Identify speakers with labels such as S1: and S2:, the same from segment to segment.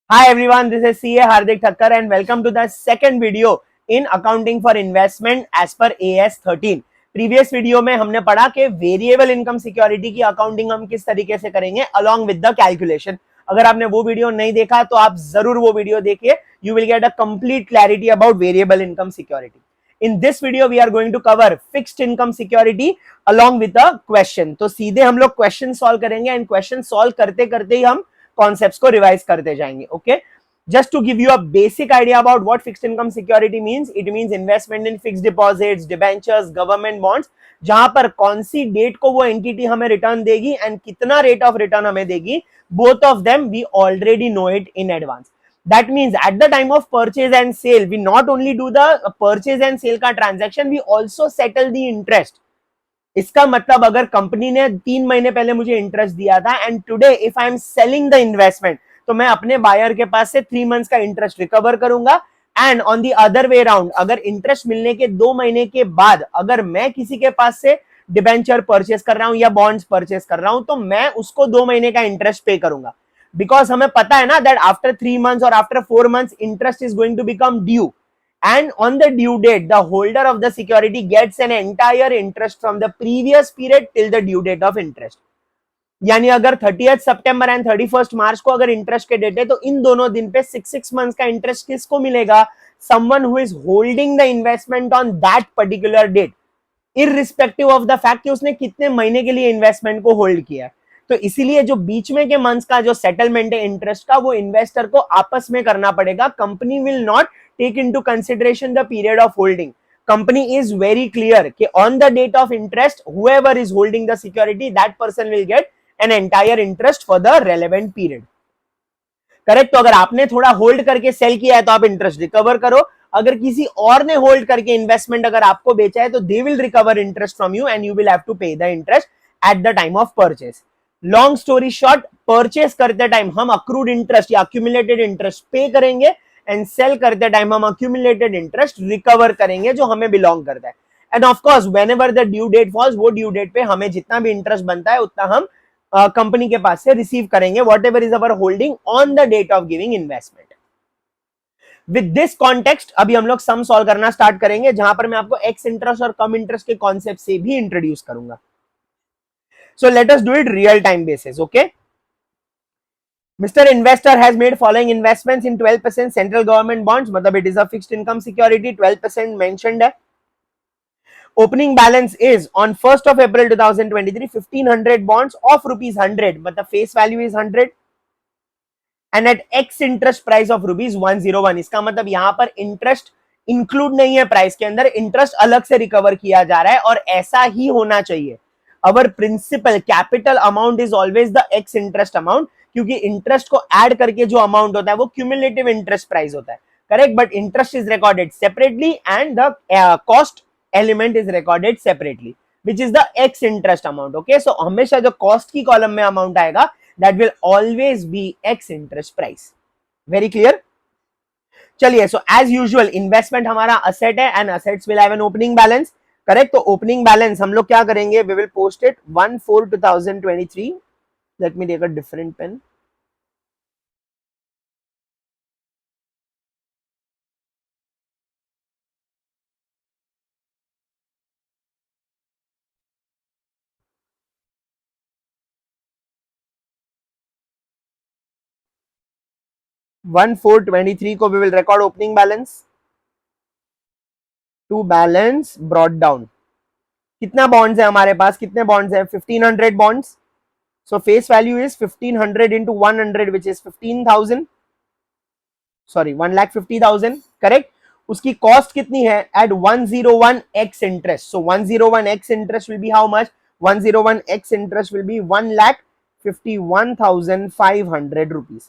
S1: Hi everyone, this is CA Hardik Thakkar and welcome to the second video in accounting for investment as per AS 13. Previous video में हमने पढ़ा कि variable income security की accounting हम किस तरीके से करेंगे अलॉन्ग विद द कैलकुलेशन। अगर आपने वो वीडियो नहीं देखा तो आप जरूर वो वीडियो देखिए, you will get a complete clarity about variable income security. In this video we are going to cover fixed income security along with the question. तो सीधे हम लोग क्वेश्चन सॉल्व करेंगे एंड क्वेश्चन सॉल्व करते करते ही हम कॉन्सेप्ट्स को रिवाइज करते जाएंगे। Okay, just to give you a basic idea about what fixed income security means, it means investment in fixed deposits, debentures, government bonds, जहां पर कौन सी डेट को वो एंटिटी हमें रिटर्न देगी एंड कितना रेट ऑफ रिटर्न हमें देगी, both of them we already know it in advance. That means at the time of purchase and sale, we not only do the purchase and sale का transaction, we also settle the interest. इसका मतलब अगर company ने 3 महीने पहले मुझे interest दिया था and today if I am selling the investment, तो मैं अपने बायर के पास से 3 मंथ्स का इंटरेस्ट रिकवर करूंगा। And on the other way round, अगर इंटरेस्ट मिलने के 2 महीने के बाद अगर मैं किसी के पास से डिबेंचर परचेस कर रहा हूं या बॉन्ड्स परचेस कर रहा हूं, तो मैं उसको 2 महीने का इंटरेस्ट पे करूंगा, बिकॉज हमें पता है ना दैट आफ्टर 3 मंथ्स और after 4 months interest is going to become due, and on the due date the holder of the security gets an entire interest from the previous period till the due date of interest. यानी अगर 30th September and 31st मार्च को अगर interest के date है, तो इन दोनों दिन पे 6 मंथ्स का इंटरेस्ट किसको मिलेगा? someone who is holding the investment on that particular date, irrespective of the fact कि उसने कितने महीने के लिए इन्वेस्टमेंट को होल्ड किया है। तो इसीलिए जो बीच में के मंथ्स का जो सेटलमेंट है इंटरेस्ट का, वो इन्वेस्टर को आपस में करना पड़ेगा। Company will not take into consideration the period of holding. Company is very clear कि on the date of interest, whoever is holding the security, that person will get an entire interest for the relevant period. Correct? तो अगर आपने थोड़ा hold करके cell किया है तो आप इंटरेस्ट रिकवर करो, अगर किसी और ने होल्ड करके इन्वेस्टमेंट अगर आपको बेचा है तो they will recover interest from you and you will have to pay the interest at the time of purchase. Long story short, purchase करते टाइम हम अक्रूड इंटरेस्ट या अक्यूमुलेटेड इंटरेस्ट पे करेंगे एंड सेल करते time हम accumulated interest recover करेंगे जो हमें belong करता है। And of course whenever the due date falls, वो ड्यू डेट पे हमें जितना भी इंटरेस्ट बनता है उतना हम कंपनी के पास से रिसीव करेंगे, whatever is our holding on the date of giving investment. With this context अभी हम लोग सम सॉल्व करना स्टार्ट करेंगे, जहां पर मैं आपको एक्स इंटरेस्ट और कम इंटरेस्ट के कॉन्सेप्ट से भी इंट्रोड्यूस करूंगा। So let us do it real time basis. Okay, Mr. Investor has made following investments in 12% central government bonds, मतलब it is a fixed income security, 12% mentioned है। Opening balance is on 1st of April 2023 1500 bonds of rupees 100, मतलब face value is 100 and at X interest price of rupees 101। इसका मतलब यहाँ पर interest include नहीं है price के अंदर, इंटरेस्ट अलग से रिकवर किया जा रहा है और ऐसा ही होना चाहिए। Our principal capital amount is always the ex interest amount, क्योंकि इंटरेस्ट को ऐड करके जो अमाउंट होता है वो क्यूमुलेटिव इंटरेस्ट प्राइस होता है, correct? But interest is recorded separately and the cost element is recorded separately, which is the ex interest amount. Okay, so हमेशा जो कॉस्ट की कॉलम में अमाउंट आएगा that will always be ex interest price. Very clear? चलिए, so as usual investment हमारा asset है and assets will have an opening balance, correct? तो opening balance हम लोग क्या करेंगे, we will post it 1/4/2023। Let me take a different pen. One 4/23 को we will record opening balance to balance brought down। कितना bonds है हमारे पास, कितने बॉन्ड्स है? 1500 bonds. So face value is 1500 into 100 which is 15,000, sorry 1,50,000, correct? उसकी cost कितनी है? at 101x interest, so 101x interest will be how much? 101x interest will be 1,51,500 rupees।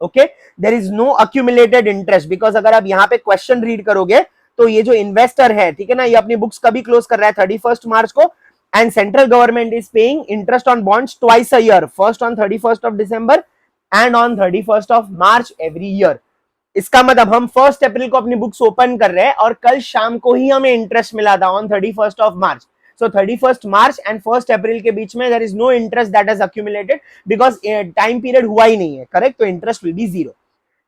S1: Okay, there is no accumulated interest, because अगर आप यहाँ पे question read करोगे तो ये जो इन्वेस्टर है, ठीक है ना, ये अपनी बुक्स कभी क्लोज कर रहा है 31st मार्च को, and central government is paying interest on bonds twice a year, first on 31st of December and on 31st of March every year. इसका मतलब हम 1st अप्रैल को अपनी बुक्स ओपन कर रहे हैं और कल शाम को ही हमें इंटरेस्ट मिला था on 31st of March. So 31st March and 1st April के बीच में there is no interest that has accumulated because time period हुआ ही नहीं है, correct? तो interest will be zero।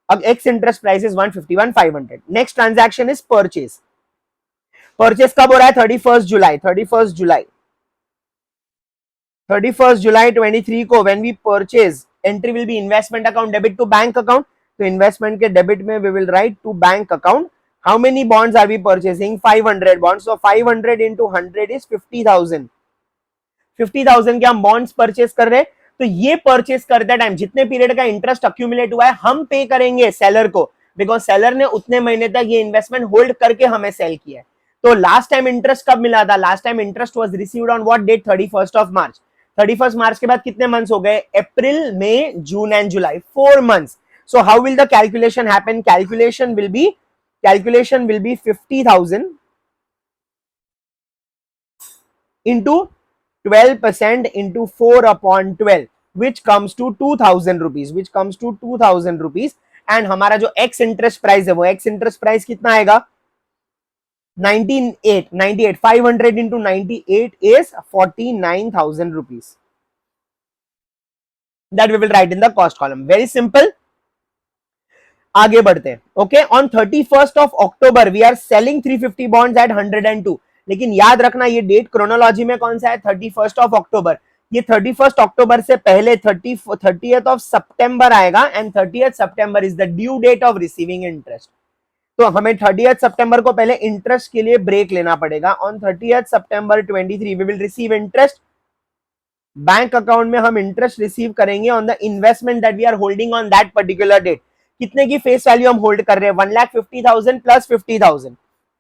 S1: अब x interest price is 151,500. Next transaction is purchase. Purchase कब हो रहा है? 31 जुलाई. 31 जुलाई 23 को when we purchase, entry will be investment account debit to bank account. तो इन्वेस्टमेंट के डेबिट में we will write to bank account. How many bonds are we purchasing? 500 bonds. So 500 into 100 is 50,000. 50,000 के हम बॉन्ड्स परचेस कर रहे हैं. तो ये परचेस करते टाइम जितने पीरियड का इंटरेस्ट अक्यूमुलेट हुआ है हम पे करेंगे सेलर को, बिकॉज सेलर ने उतने महीने तक ये इन्वेस्टमेंट होल्ड करके हमें सेल किया है. तो लास्ट टाइम इंटरेस्ट कब मिला था? Last time interest was received on what date? 31st of March. 31st March के बाद कितने मंथ्स हो गए? अप्रैल, मई, जून and July. 4 months. So how will the calculation happen? Calculation will be 50,000 into 12% into 4/12, which comes to 2,000 rupees. which comes to 2,000 rupees. And हमारा जो x interest price है वो x interest price कितना आएगा? 98. 500 into 98 is 49,000 rupees. That we will write in the cost column. Very simple. आगे बढ़ते हैं. Okay, on 31st of October we are selling 350 bonds at 102. लेकिन याद रखना ये डेट क्रोनोलॉजी में कौन सा है? 31st of October. ये 31st October से पहले 30th of September आएगा, and 30th September is the due date of receiving interest. तो हमें 30th September को पहले इंटरेस्ट के लिए ब्रेक लेना पड़ेगा. On 30th September 23 we will receive interest. Bank account में हम इंटरेस्ट रिसीव करेंगे on the investment that we are holding on that particular date. कितने की फेस वैल्यू हम होल्ड कर रहे हैं? 1,50,000 प्लस 50,000.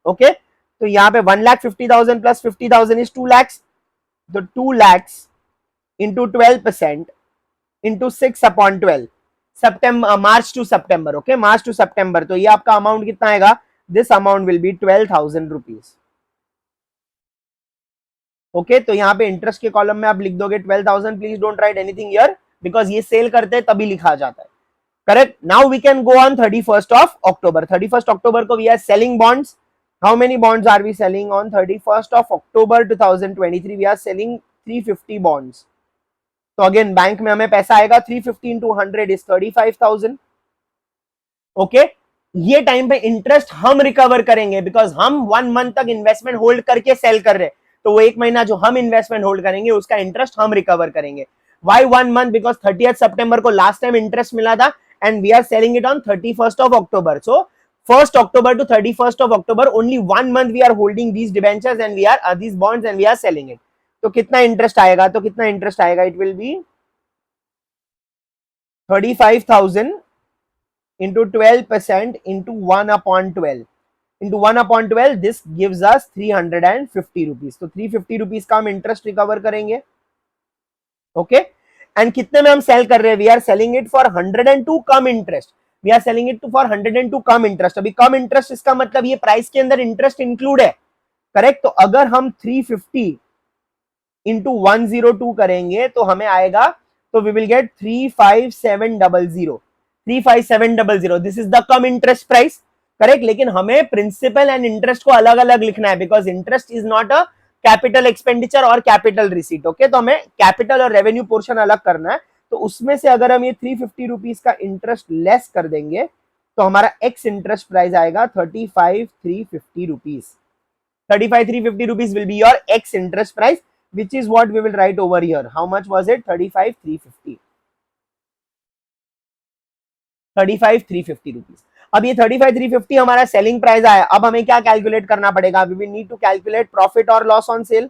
S1: ओके, तो यहाँ पे 1,50,000 प्लस 50,000 इज 2 lakhs. तो 2 lakhs into 12% into 6/12. September, March to September. Okay, March to September. तो ये आपका अमाउंट कितना आएगा? This amount will be 12,000 rupees. Okay, तो यहाँ पे इंटरेस्ट के कॉलम में आप लिख दोगे 12,000. Please don't write anything here, because ये सेल करते हैं तभी लिखा जाता है. Correct. Now we can go on 31st of October. 31st October को we are selling bonds. How many bonds are we selling on 31st of October 2023? We are selling 350 bonds. तो again bank में हमें पैसा आएगा 350 into 100 is 35,000. Okay, ये time पे interest हम recover करेंगे, बिकॉज हम 1 month तक इन्वेस्टमेंट होल्ड करके सेल कर रहे हैं. तो वो 1 महीना जो हम इन्वेस्टमेंट होल्ड करेंगे उसका इंटरेस्ट हम रिकवर करेंगे. Why 1 month? Because 30th September को लास्ट टाइम इंटरेस्ट मिला था, and we are selling it on 31st of October. So 1st October to 31st of October, only 1 month we are holding these debentures and we are these bonds and we are selling it. तो कितना interest आएगा? It will be 35,000 into 12% into 1/12. into 1/12, this gives us 350 rupees. तो 350 rupees का हम interest recover करेंगे. Okay, and कितने में हम सेल कर रहे हैं? We are selling it for 102 cum interest. We are selling it for 102 cum interest. अभी कम इंटरेस्ट इसका मतलब ये प्राइस के अंदर इंटरेस्ट इंक्लूड है. करेक्ट. तो अगर हम 350 into 102 करेंगे तो हमें आएगा, तो we will get 35700. 35700. This is the cum interest price. Correct. लेकिन हमें प्रिंसिपल एंड इंटरेस्ट को अलग अलग लिखना है, because interest is not a capital expenditure और कैपिटल रिसीट. ओके, तो हमें कैपिटल और रेवेन्यू पोर्शन अलग करना है. तो उसमें से अगर हम ये 350 रुपीज का इंटरेस्ट लेस कर देंगे तो हमारा एक्स इंटरेस्ट प्राइस आएगा 35,350 rupees. 35,350 rupees will be your X interest price, which is what we will write over here. How much was it? 35,350. 35,350 rupees. अब ये 35,350 हमारा सेलिंग प्राइस आया. अब हमें क्या कैलकुलेट करना पड़ेगा? We will need to calculate profit or loss on sale.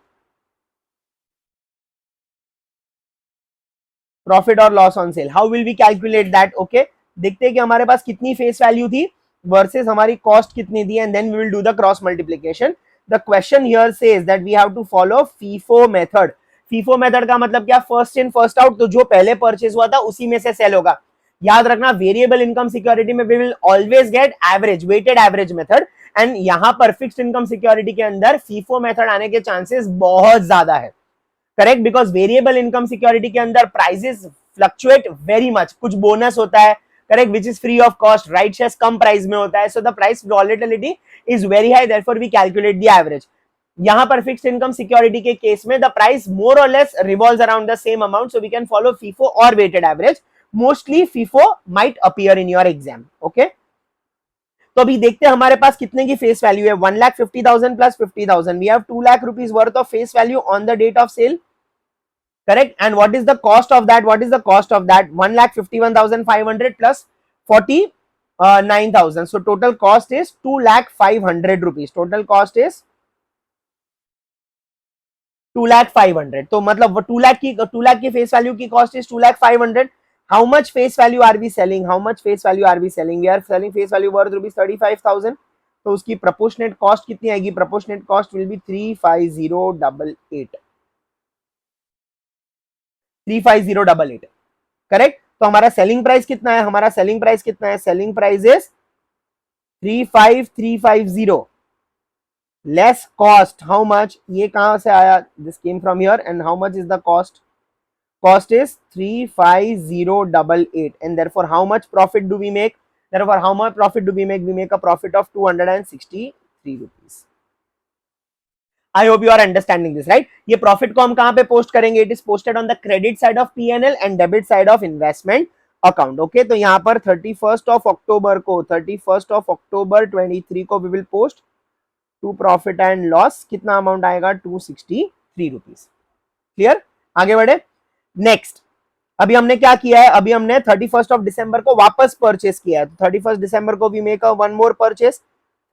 S1: Profit or loss on sale. How will we calculate that? Okay, देखते हैं कि हमारे पास कितनी फेस वैल्यू थी वर्सेस हमारी कॉस्ट कितनी थी, and then we will do the cross multiplication. The question here says that we have to follow FIFO method. FIFO method का मतलब क्या? First in first out. तो जो पहले परचेज हुआ था उसी में से सेल होगा. याद रखना, वेरिएबल इनकम सिक्योरिटी में we will always get average, weighted average method, and यहाँ पर फिक्स्ड इनकम सिक्योरिटी के अंदर FIFO मेथड आने के चांसेस बहुत ज्यादा है. Correct, because variable income security के अंदर प्राइसेस फ्लक्चुएट वेरी मच. कुछ बोनस होता है, correct, which is free of cost. Right shares कम प्राइस में होता है, so the price volatility is very high, therefore we calculate the average. यहाँ पर फिक्स्ड इनकम सिक्योरिटी के केस में द प्राइस मोर और less revolves around the same amount, so we can follow FIFO और weighted average. Mostly FIFO might appear in your exam. Okay, तो अभी देखते हैं हमारे पास कितने की फेस वैल्यू है। 1,50,000 plus 50,000, we have 2 lakh rupees worth of face value on the date of sale, correct? And what is the cost of that? What is the cost of that? 1,51,500 plus 49,000. So total cost is 2,05,000 rupees. Total cost is 2,05,000. तो मतलब 2 लाख की face value की cost is 2,05,000. How much face value are we selling? How much face value are we selling? We are selling face value worth rupees 35,000. तो उसकी proportionate cost कितनी आएगी? Proportionate cost will be 35088. 35088, correct? तो हमारा selling price कितना है? हमारा selling price कितना है? Selling price is 35350 less cost how much? ये कहां से आया? This came from here. And how much is the cost? Cost is 35088. And therefore how much profit do we make? Therefore how much profit do we make? We make a profit of 263 rupees. I hope you are understanding this, right? ये profit को हम कहां पे post करेंगे? It is posted on the credit side of P&L and debit side of investment account. Okay, तो यहाँ पर 31st of October को 23 को we will post to profit and loss. कितना अमाउंट आएगा? 263 रुपीज. क्लियर? आगे बढ़े. नेक्स्ट, अभी हमने क्या किया है? अभी हमने 31st ऑफ दिसंबर को वापस परचेस किया है. तो 31st दिसंबर को we make a one more purchase.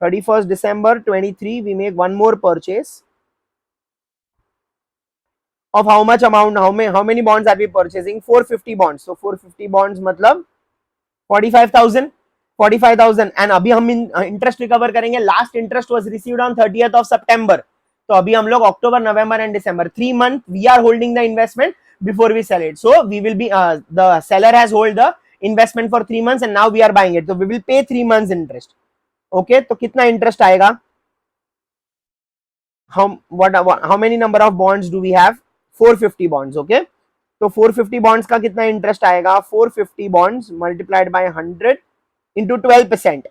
S1: 31st December 23 we make one more purchase of how much amount? How many bonds are we purchasing? 450 bonds. So 450 bonds मतलब 45,000. And अभी हम इंटरेस्ट रिकवर करेंगे. Last interest was received on 30th of September. तो अभी हम लोग October, November and December 3 month we are holding the investment before we sell it. So we will be the seller has hold the investment for 3 months and now we are buying it. तो we will pay 3 months interest. Okay, तो कितना interest आएगा? how many number of bonds do we have? 450 bonds. Okay, तो 450 bonds का कितना interest आएगा? 450 bonds multiplied by 100 into 12%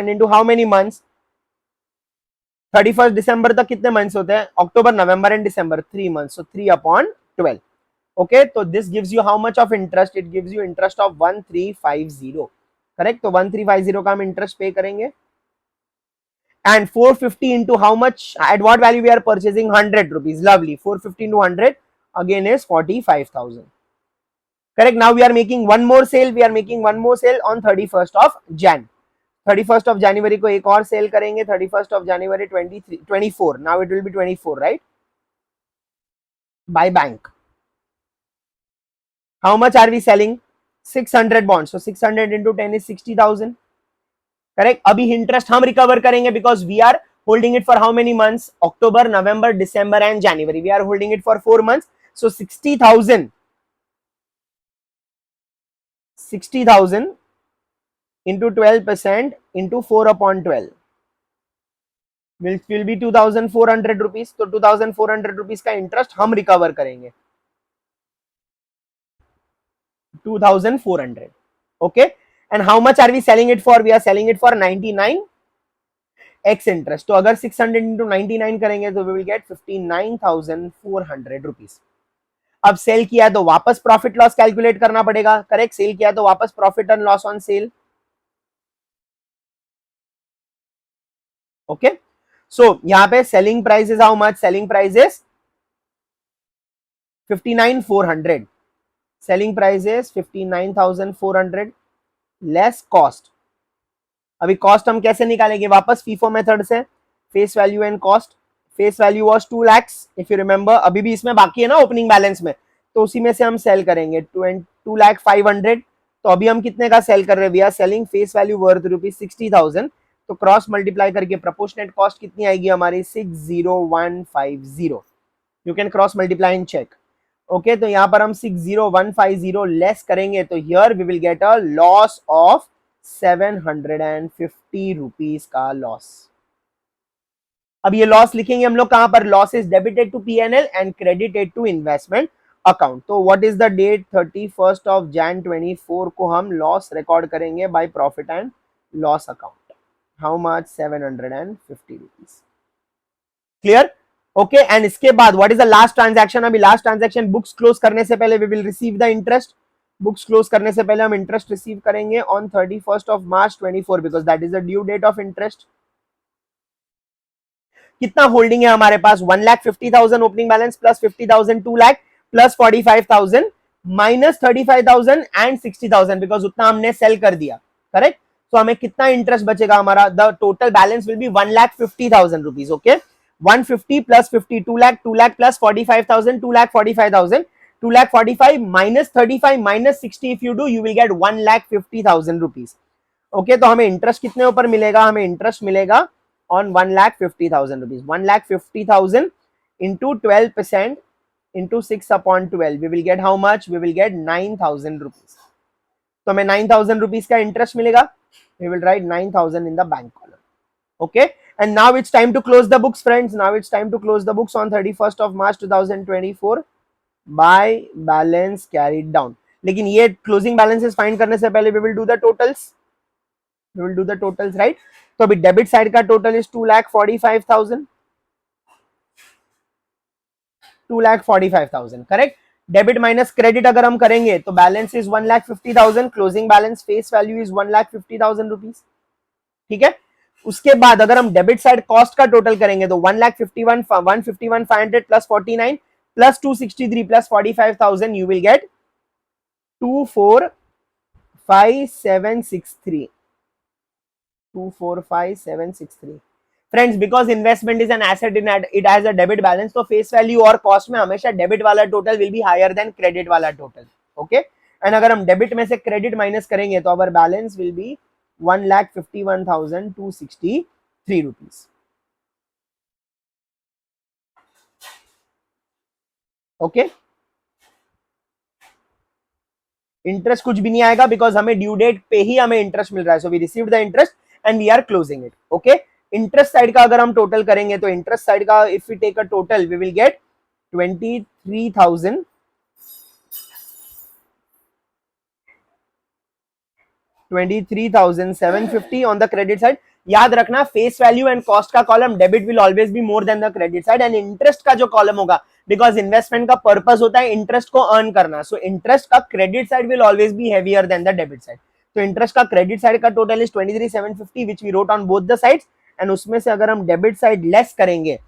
S1: into how many months? 31st दिसंबर तक कितने मंथ्स होते हैं? October, November and December 3 months. So 3/12. Okay, तो this gives you how much of interest? It gives you interest of 1350. Correct? तो 1350 का हम interest pay करेंगे. And 450 into how much? At what value we are purchasing? 100 rupees. Lovely. 450 into 100 again is 45,000. Correct? Now we are making one more sale. We are making one more sale on 31st of Jan. 31st of January को एक और cell करेंगे. 31st of January 24. Now it will be 24, right? By bank. How much are we selling? 600 bonds. So 600 into 10 is 60,000. Correct? अभी interest हम recover करेंगे because we are holding it for how many months? October, November, December and January. We are holding it for 4 months. So 60,000 into 12% into 4/12 will be 2,400 rupees. तो 2,400 rupees का interest हम recover करेंगे. 2,400. Okay, and how much are we selling it for? We are selling it for 99x interest. तो अगर 600 into 99 करेंगे तो we will get 59,400 rupees. अब cell किया है तो वापस प्रॉफिट लॉस कैलकुलेट करना पड़ेगा. करेक्ट? सेल किया तो वापस profit and loss on sale. Okay, so यहां पे selling price is how much? Selling price is 59,400. Selling price is 59,400 less cost. अभी कॉस्ट हम कैसे निकालेंगे? वापस फीफो मेथड से. Face value and cost. Face value was 2 lakhs if you remember. अभी भी इसमें बाकी है ना ओपनिंग बैलेंस में, तो उसी में से हम सेल करेंगे 2,05,000. तो अभी हम कितने का सेल कर रहे हैं? We are selling face value worth rupees 60,000. तो क्रॉस मल्टीप्लाई करके प्रोपोर्शनेट कॉस्ट कितनी आएगी हमारी? 60150. You can cross multiply and check. Okay, तो यहां पर हम 60150 लेस करेंगे तो here we will get a loss of 750 rupees का लॉस. अब ये लॉस लिखेंगे हम लोग कहां पर? Loss is debited to P&L and credited to investment account. तो what is the date? 31st of Jan 24 को हम लॉस रिकॉर्ड करेंगे by profit and loss account. How much? 750 rupees. Clear? Okay, and इसके बाद what is the last transaction? अभी last transaction books close करने से पहले we will receive the interest. Books close करने से पहले हम इंटरेस्ट रिसीव करेंगे on 31st of March 24 because that is the due date of interest. कितना होल्डिंग है हमारे पास? 1,50,000 opening balance plus 50,000 2 lakh plus 45,000 minus 35,000 and 60,000 because उतना हमने सेल कर दिया, करेक्ट। तो हमें कितना इंटरेस्ट बचेगा? हमारा the total balance will B 1,50,000 rupees. Okay, 150 plus 50 2 lakh plus 45,000 2,45,000 2,45,000 minus 35 minus 60 if you do you will get 1,50,000 rupees। Okay, तो हमें इंटरेस्ट कितने ऊपर मिलेगा? हमें इंटरेस्ट मिलेगा on 1,50,000 rupees। 1,50,000 into 12% into 6 upon 12 we will get how much? We will get 9,000 rupees। तो हमें 9,000 rupees का इंटरेस्ट मिलेगा। We will write 9,000 in the bank column। Okay, and now it's time to close the books, friends। Now it's time to close the books on 31st of March 2024 by balance carried down। लेकिन ये closing balances find करने से पहले we will do the totals। We will do the totals, right? तो अभी debit side का total is 2,45,000 2,45,000, correct. Debit minus credit अगर हम करेंगे तो balance is 1,50,000। Closing balance face value is 1,50,000 rupees, ठीक है। उसके बाद अगर हम डेबिट साइड कॉस्ट का टोटल करेंगे तो 1,51,500 plus 49 plus 263 plus 45,000 you will gate 245,763 245,763। Friends, because investment is an asset in it has a debit balance, तो फेस वैल्यू और कॉस्ट में हमेशा डेबिट वाला total will be higher than credit वाला total. Okay, and अगर हम debit में से क्रेडिट माइनस करेंगे तो our balance will be 1,51,263 rupees. Okay, interest कुछ भी नहीं आएगा बिकॉज हमें ड्यू डेट पे ही हमें इंटरेस्ट मिल रहा है। So we received the interest and we are closing it. Okay, interest side का अगर हम टोटल करेंगे तो इंटरेस्ट साइड का if we take a total we will get 23,750 on the credit side. याद रखना, फेस वैल्यू एंड कॉस्ट का column debit will always be more than the credit side, and interest का जो column होगा, because investment का purpose होता है interest को अर्न करना, सो इंटरेस्ट का credit side will always be heavier than the debit side. तो इंटरेस्ट का क्रेडिट साइड का total is 23,750 which we wrote on both the sides, and उसमें से अगर हम डेबिट साइड लेस करेंगे,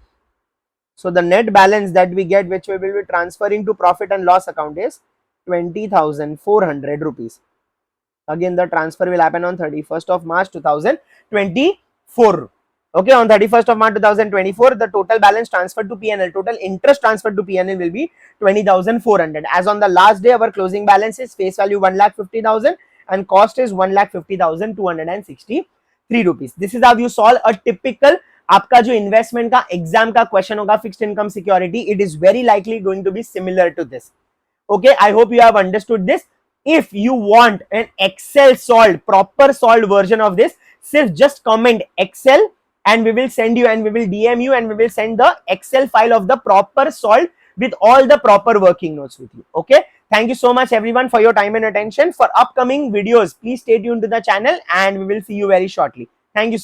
S1: so the net balance that we get which we will be transferring to profit and loss account is 20,400 rupees। Again the transfer will happen on 31st of March 2024। okay, on 31st of March 2024 the total balance transferred to PNL, total interest transferred to PNL will be 20,400। as on the last day our closing balance is face value 1,50,000 and cost is 1,50,263 rupees। this is how you solve a typical आपका जो investment का exam का question होगा fixed income security, it is very likely going to be similar to this. Okay, I hope you have understood this. If you want an Excel solved, proper solved version of this, सिर्फ just comment Excel and we will send you and we will DM you and we will send the Excel file of the proper solved with all the proper working notes with you. Okay, thank you so much everyone for your time and attention. For upcoming videos please stay tuned to the channel and we will see you very shortly. Thank you so much.